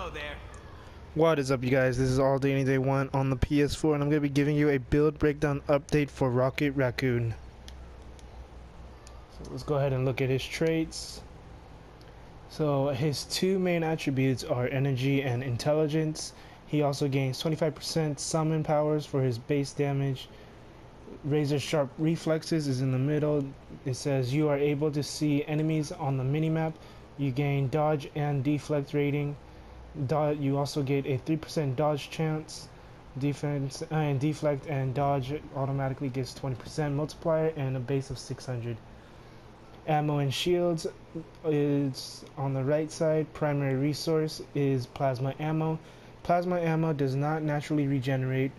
Hello there. What is up, you guys? This is All Day Any Day 1 on the PS4, and I'm going to be giving you a build breakdown update for Raccoon. So let's go ahead and look at his traits. So his two main attributes are energy and intelligence. He also gains 25% summon powers for his base damage. Razor sharp reflexes is in the middle. It says you are able to see enemies on the minimap. You gain dodge and deflect rating. You also get a 3% dodge chance. Defense and deflect and dodge automatically gets 20% multiplier and a base of 600. Ammo and shields is on the right side. Primary resource is plasma ammo. Plasma ammo does not naturally regenerate.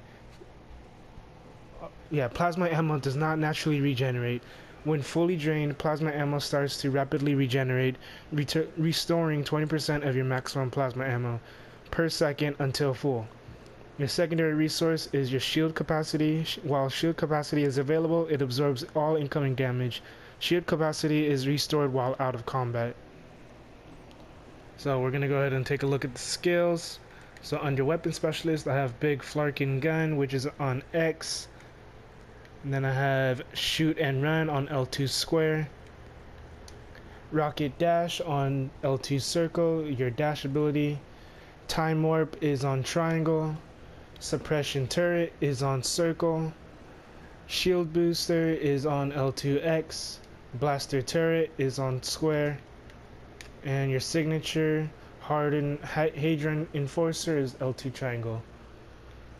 Plasma ammo does not naturally regenerate. When fully drained, plasma ammo starts to rapidly regenerate, restoring 20% of your maximum plasma ammo per second until full. Your secondary resource is your shield capacity. While shield capacity is available, it absorbs all incoming damage. Shield capacity is restored while out of combat. So we're going to go ahead and take a look at the skills. So under weapon specialist, I have big Flarkin gun, which is on X. And then I have shoot and run on L2 square. Rocket dash on L2 circle, your dash ability. Time warp is on triangle. Suppression turret is on circle. Shield booster is on L2X. Blaster turret is on square. And your signature hardened Hadron enforcer is L2 triangle.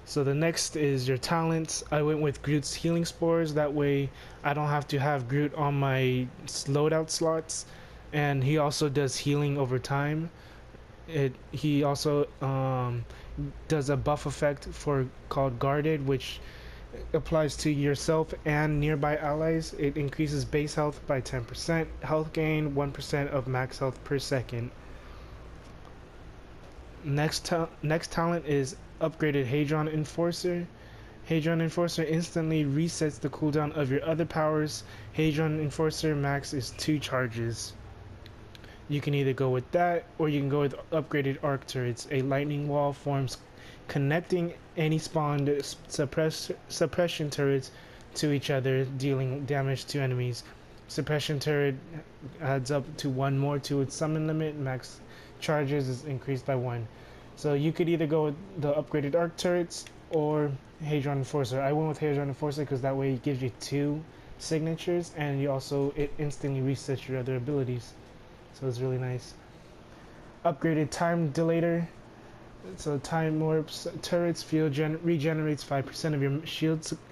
So the next is your talents. I went with Groot's healing spores. That way I don't have to have Groot on my loadout slots. And he also does healing over time. He also does a buff effect called Guarded, which applies to yourself and nearby allies. It increases base health by 10%, health gain 1% of max health per second. Next talent is upgraded Hadron Enforcer. Hadron Enforcer instantly resets the cooldown of your other powers. Hadron Enforcer max is 2 charges. You can either go with that, or you can go with upgraded arc turrets. A lightning wall forms connecting any spawned suppression turrets to each other, dealing damage to enemies. Suppression turret adds up to 1 more to its summon limit. Max charges is increased by 1. So you could either go with the upgraded arc turrets or Hadron Enforcer. I went with Hadron Enforcer because that way it gives you 2 signatures, and it instantly resets your other abilities. So it's really nice. Upgraded time delator. So time warps turrets field regenerates 5% of your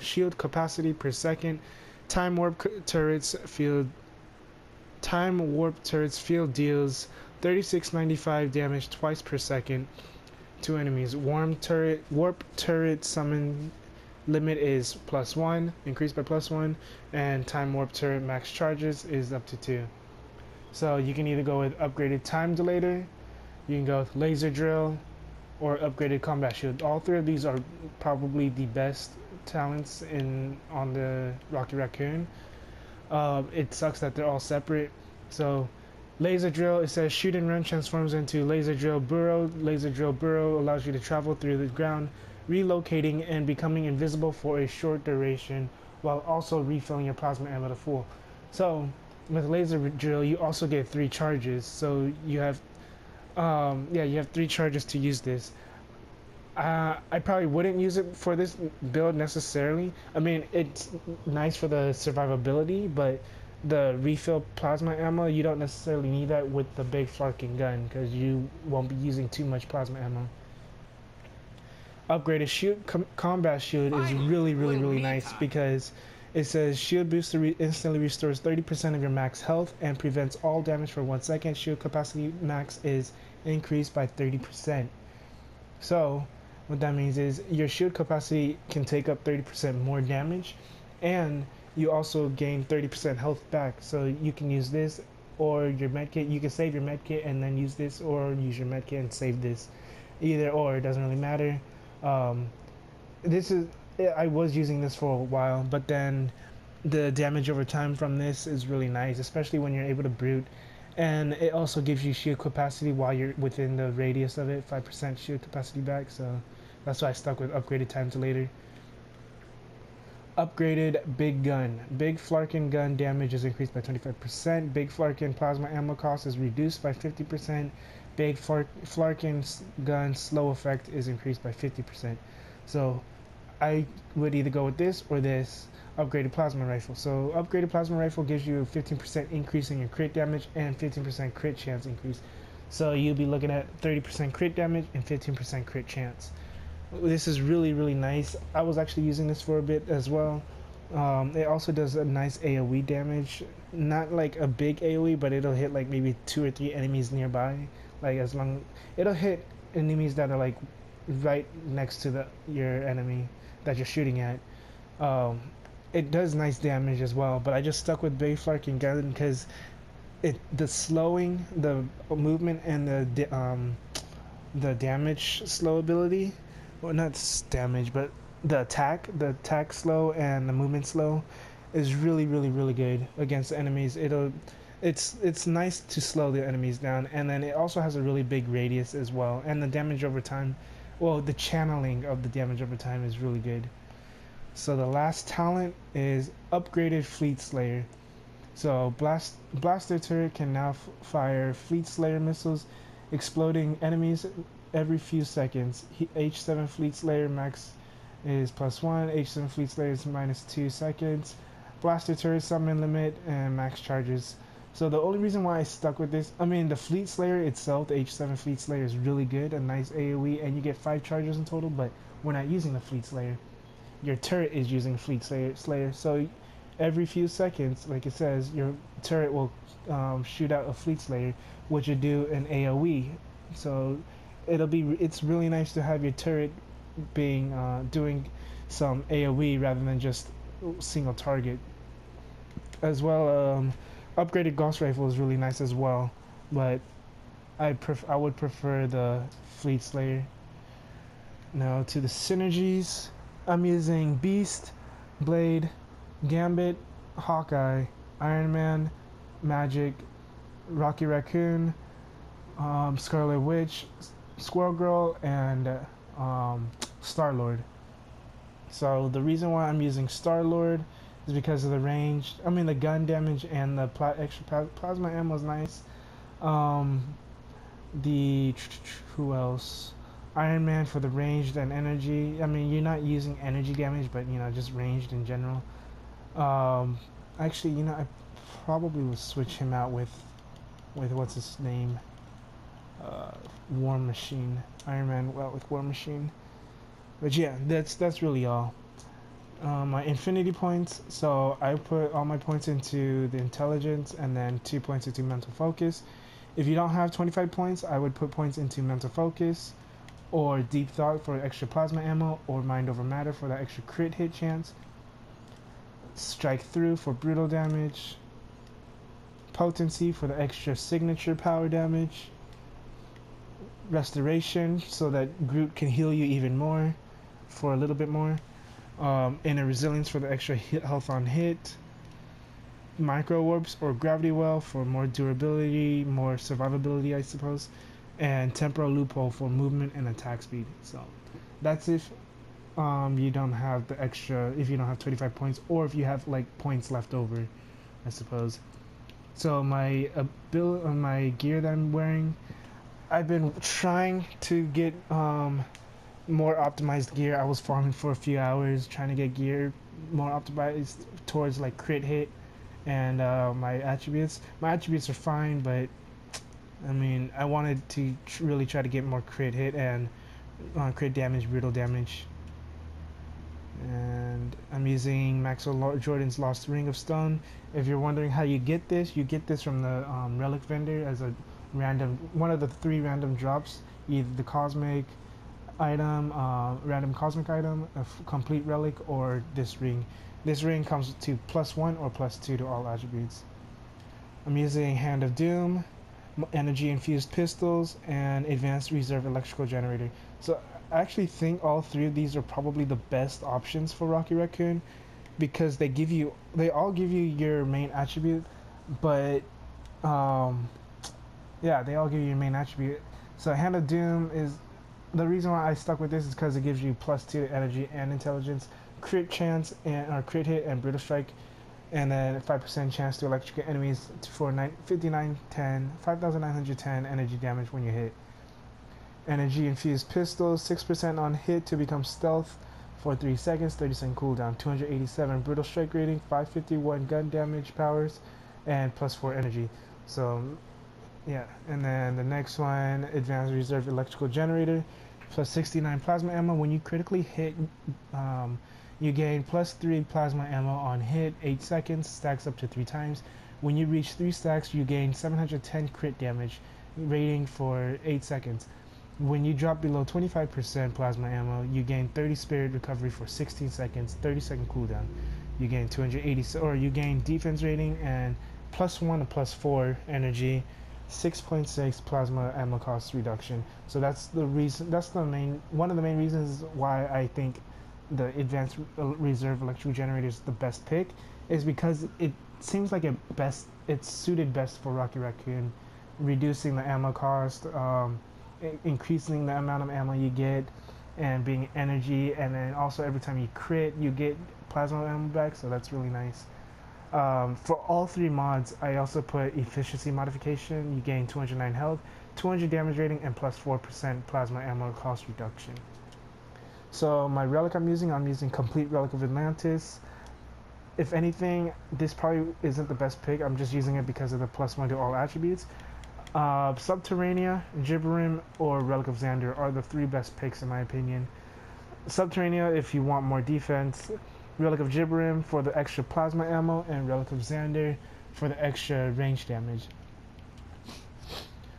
shield capacity per second. Time warp turrets field deals 3695 damage twice per second to enemies. Warp turret summon limit is +1, increased by +1, and time warp turret max charges is up to 2. So you can either go with upgraded time delator, you can go with laser drill, or upgraded combat shield. All 3 of these are probably the best talents on the Raccoon. It sucks that they're all separate. So laser drill, it says shoot and run transforms into laser drill burrow. Laser drill burrow allows you to travel through the ground, relocating and becoming invisible for a short duration, while also refilling your plasma ammo to full. So with laser drill, you also get 3 charges. So you have you have 3 charges to use this. I probably wouldn't use it for this build necessarily. I mean, it's nice for the survivability, but the refill plasma ammo, you don't necessarily need that with the big Flarkin gun because you won't be using too much plasma ammo. Upgraded shield combat shield is really nice because it says shield booster instantly restores 30% of your max health and prevents all damage for 1 second. Shield capacity max is increased by 30%. So what that means is your shield capacity can take up 30% more damage, and you also gain 30% health back. So you can use this or your medkit. You can save your medkit and then use this, or use your medkit and save this. Either or, it doesn't really matter. I was using this for a while, but then the damage over time from this is really nice, especially when you're able to brute And it also gives you shield capacity while you're within the radius of it, 5% shield capacity back. So that's why I stuck with upgraded time to later. Upgraded big gun. Big Flarkin gun damage is increased by 25%. Big Flarkin plasma ammo cost is reduced by 50%. Big Flarkin gun slow effect is increased by 50%. So I would either go with this or this upgraded plasma rifle. So upgraded plasma rifle gives you a 15% increase in your crit damage and 15% crit chance increase. So you'll be looking at 30% crit damage and 15% crit chance. This is really nice. I was actually using this for a bit as well. It also does a nice AoE damage, not like a big AoE, but it'll hit like maybe 2 or 3 enemies nearby. Like as long it'll hit enemies that are like right next to your enemy that you're shooting at. It does nice damage as well, but I just stuck with Big Flarkin gun because the slowing, the movement, and the damage slow ability. Well, not damage, but the attack slow and the movement slow is really good against enemies. It's nice to slow the enemies down, and then it also has a really big radius as well, and the damage over time, well, the channeling of the damage over time is really good. So the last talent is upgraded Fleet Slayer. So blaster turret can now fire Fleet Slayer missiles, exploding enemies every few seconds. H7 Fleet Slayer max is +1. H7 Fleet Slayer is -2 seconds. Blaster turret summon limit and max charges. So the only reason why I stuck with this, I mean the Fleet Slayer itself, the H7 Fleet Slayer is really good, a nice AoE, and you get 5 charges in total, but we're not using the Fleet Slayer. Your turret is using Fleet Slayer, so every few seconds, like it says, your turret will shoot out a Fleet Slayer, which would do an AoE. So it's really nice to have your turret being doing some AoE rather than just single target. As well, upgraded Gauss rifle is really nice as well, but I would prefer the Fleet Slayer. Now to the synergies, I'm using Beast, Blade, Gambit, Hawkeye, Iron Man, Magic, Rocky Raccoon, Scarlet Witch, Squirrel Girl, and Star-Lord. So the reason why I'm using Star-Lord is because of the range. I mean the gun damage and the extra plasma ammo is nice. Who else? Iron Man for the ranged and energy. I mean, you're not using energy damage, but you know, just ranged in general. Actually, you know, I probably would switch him out with what's his name? War Machine. Iron Man with War Machine. But yeah, that's really all. My infinity points. So I put all my points into the intelligence and then 2 points into mental focus. If you don't have 25 points, I would put points into mental focus, or deep thought for extra plasma ammo, or mind over matter for that extra crit hit chance, strike through for brutal damage, potency for the extra signature power damage, restoration so that Groot can heal you even more for a little bit more, inner resilience for the extra health on hit, micro warps or gravity well for more durability, more survivability, I suppose, and temporal loophole for movement and attack speed. So that's if you don't have the extra, if you don't have 25 points, or if you have like points left over, I suppose. So my my gear that I'm wearing, I've been trying to get more optimized gear. I was farming for a few hours trying to get gear more optimized towards like crit hit and my attributes. My attributes are fine, but I mean, I wanted to really try to get more crit hit and crit damage, brutal damage. And I'm using Maxwell Jordan's Lost Ring of Stone. If you're wondering how you get this from the relic vendor as a random, one of the 3 random drops, either the cosmic item, random cosmic item, a complete relic, or this ring. This ring comes to +1 or +2 to all attributes. I'm using Hand of Doom, energy infused pistols, and advanced reserve electrical generator. So I actually think all 3 of these are probably the best options for Rocky Raccoon, because they all give you your main attribute, but Yeah, they all give you your main attribute. So Hand of Doom is the reason why I stuck with this is because it gives you +2 to energy and intelligence, crit chance and or crit hit and brutal strike, and then 5% chance to electrocute enemies for 5,910 energy damage when you hit. Energy infused pistols, 6% on hit to become stealth for 3 seconds, 30-second cooldown, 287 brutal strike rating, 551 gun damage powers, and +4 energy. So yeah, and then the next one, advanced reserve electrical generator, plus 69 plasma ammo. When you critically hit, you gain +3 plasma ammo on hit, 8 seconds, stacks up to 3 times. When you reach 3 stacks, you gain 710 crit damage rating for 8 seconds. When you drop below 25% plasma ammo, you gain 30 spirit recovery for 16 seconds, 30-second cooldown. You gain 280, or you gain defense rating and +1 to +4 energy, 6.6 plasma ammo cost reduction. So that's the reason. That's the main one of the main reasons why I think the advanced reserve electrical generator is the best pick, is because it seems like it's suited best for Rocky Raccoon, reducing the ammo cost, increasing the amount of ammo you get, and being energy, and then also every time you crit you get plasma ammo back, so that's really nice. For all 3 mods, I also put efficiency modification. You gain 209 health, 200 damage rating, and +4% plasma ammo cost reduction. So my relic I'm using complete relic of Atlantis. If anything, this probably isn't the best pick. I'm just using it because of the +1 to all attributes. Subterranea, Gibberim, or Relic of Xander are the 3 best picks in my opinion. Subterranea if you want more defense, Relic of Gibberim for the extra plasma ammo, and Relic of Xander for the extra range damage.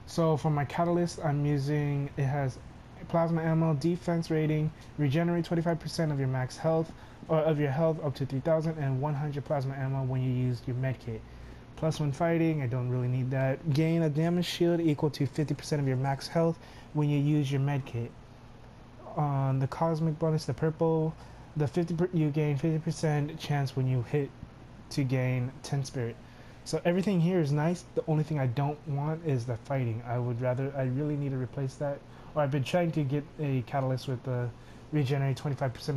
So for my catalyst, I'm using, it has plasma ammo, defense rating, regenerate 25% of your max health, or of your health up to 3,000, and 100 plasma ammo when you use your medkit. +1 fighting, I don't really need that. Gain a damage shield equal to 50% of your max health when you use your medkit. On the cosmic bonus, the purple, you gain 50% chance when you hit to gain 10 spirit. So everything here is nice. The only thing I don't want is the fighting. I really need to replace that. Or I've been trying to get a catalyst with the regenerate 25%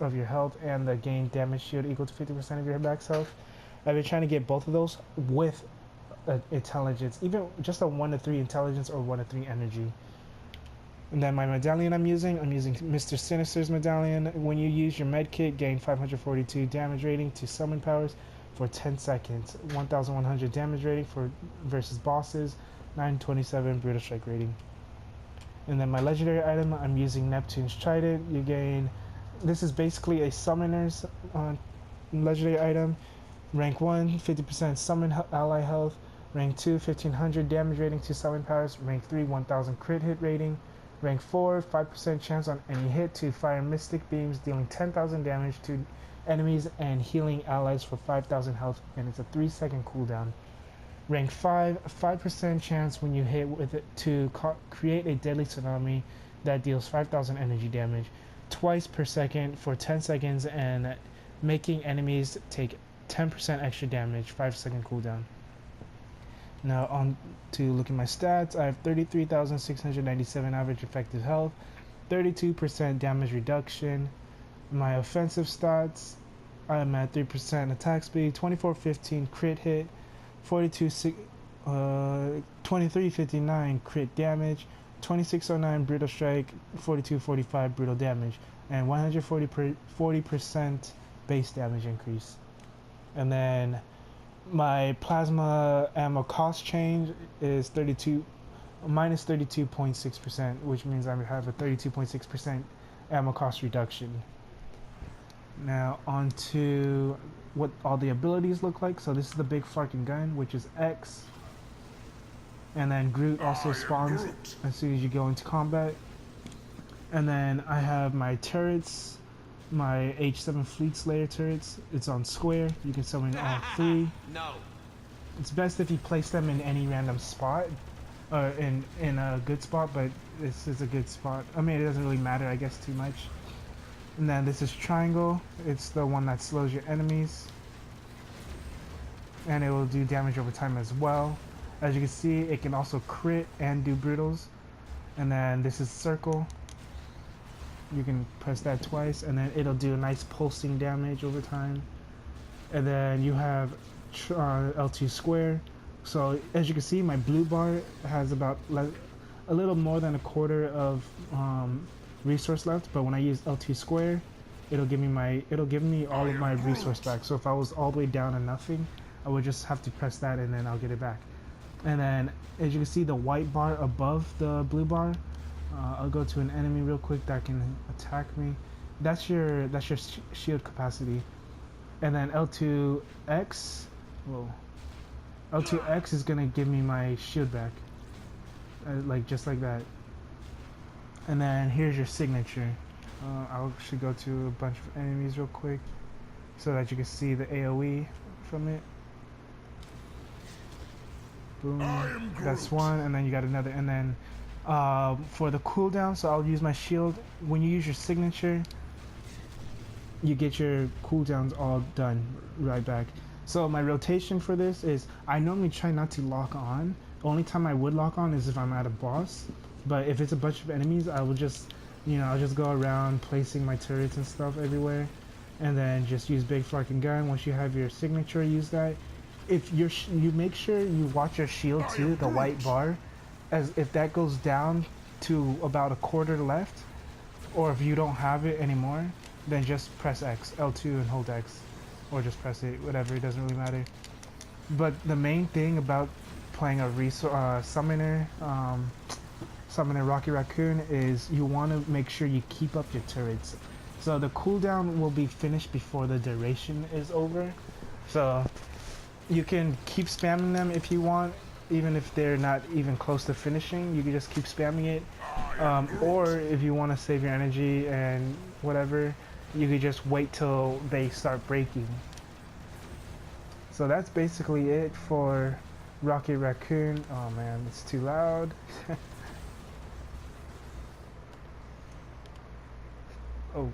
of your health and the gain damage shield equal to 50% of your max health. I've been trying to get both of those with intelligence, even just a 1 to 3 intelligence or 1 to 3 energy. And then my medallion I'm using Mr. Sinister's medallion. When you use your medkit, gain 542 damage rating to summon powers for 10 seconds, 1100 damage rating for versus bosses, 927 brutal strike rating. And then my legendary item, I'm using Neptune's Trident. You gain, this is basically a summoner's legendary item. Rank 1, 50% summon ally health. Rank 2, 1500 damage rating to summon powers. Rank 3, 1000 crit hit rating. Rank 4, 5% chance on any hit to fire mystic beams, dealing 10,000 damage to enemies and healing allies for 5,000 health, and it's a 3-second cooldown. Rank 5, 5% chance when you hit with it to create a deadly tsunami that deals 5,000 energy damage twice per second for 10 seconds and making enemies take 10% extra damage, 5-second cooldown. Now on to look at my stats. I have 33,697 average effective health, 32% damage reduction. My offensive stats, I'm at 3% attack speed, 2415 crit hit, 2359 crit damage, 2609 brutal strike, 4245 brutal damage, and 40% base damage increase. And then my plasma ammo cost change is minus 32.6%, which means I have a 32.6% ammo cost reduction. Now on to what all the abilities look like. So this is the big fucking gun, which is X, and then Groot also spawns as soon as you go into combat. And then I have my turrets, my H7 Fleet Slayer turrets. It's on square. You can summon all 3. No. It's best if you place them in any random spot, or in a good spot, but this is a good spot. I mean, it doesn't really matter, I guess, too much. And then this is Triangle. It's the one that slows your enemies, and it will do damage over time as well. As you can see, it can also crit and do brittles. And then this is circle. You can press that twice, and then it'll do a nice pulsing damage over time. And then you have L2 square. So as you can see, my blue bar has about a little more than a quarter of resource left. But when I use L2 square, it'll give me all of my resource back. So if I was all the way down to nothing, I would just have to press that, and then I'll get it back. And then as you can see, the white bar above the blue bar, I'll go to an enemy real quick that can attack me. That's your shield capacity. And then L2X, whoa, L2X is gonna give me my shield back, like just like that. And then here's your signature. I should go to a bunch of enemies real quick so that you can see the AoE from it. Boom, that's one, and then you got another. And then for the cooldown, so I'll use my shield. When you use your signature, you get your cooldowns all done right back. So my rotation for this is, I normally try not to lock on. The only time I would lock on is if I'm at a boss. But if it's a bunch of enemies, I will just, I'll just go around placing my turrets and stuff everywhere, and then just use big fucking gun. Once you have your signature, use that. If you make sure you watch your shield too, the white bar, as if that goes down to about a quarter left, or if you don't have it anymore, then just press X, L2 and hold X, or just press it, whatever, it doesn't really matter. But the main thing about playing a summoner Rocky Raccoon is you want to make sure you keep up your turrets. So the cooldown will be finished before the duration is over. So you can keep spamming them if you want, even if they're not even close to finishing. You can just keep spamming it. Or if you want to save your energy and whatever, you could just wait till they start breaking. So that's basically it for Rocky Raccoon. Oh man, it's too loud. Oh.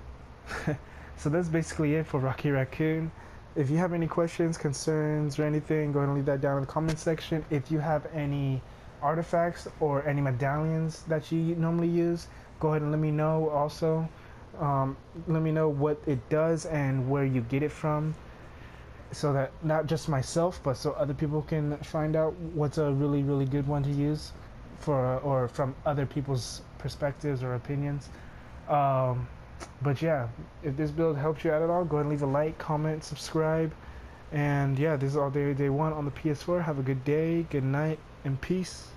So that's basically it for Rocky Raccoon. If you have any questions, concerns, or anything, go ahead and leave that down in the comment section. If you have any artifacts or any medallions that you normally use, go ahead and let me know also. Let me know what it does and where you get it from, so that not just myself, but so other people can find out what's a really, really good one to use or from other people's perspectives or opinions. But yeah, if this build helped you out at all, go ahead and leave a like, comment, subscribe. And yeah, this is all day one on the PS4. Have a good day, good night, and peace.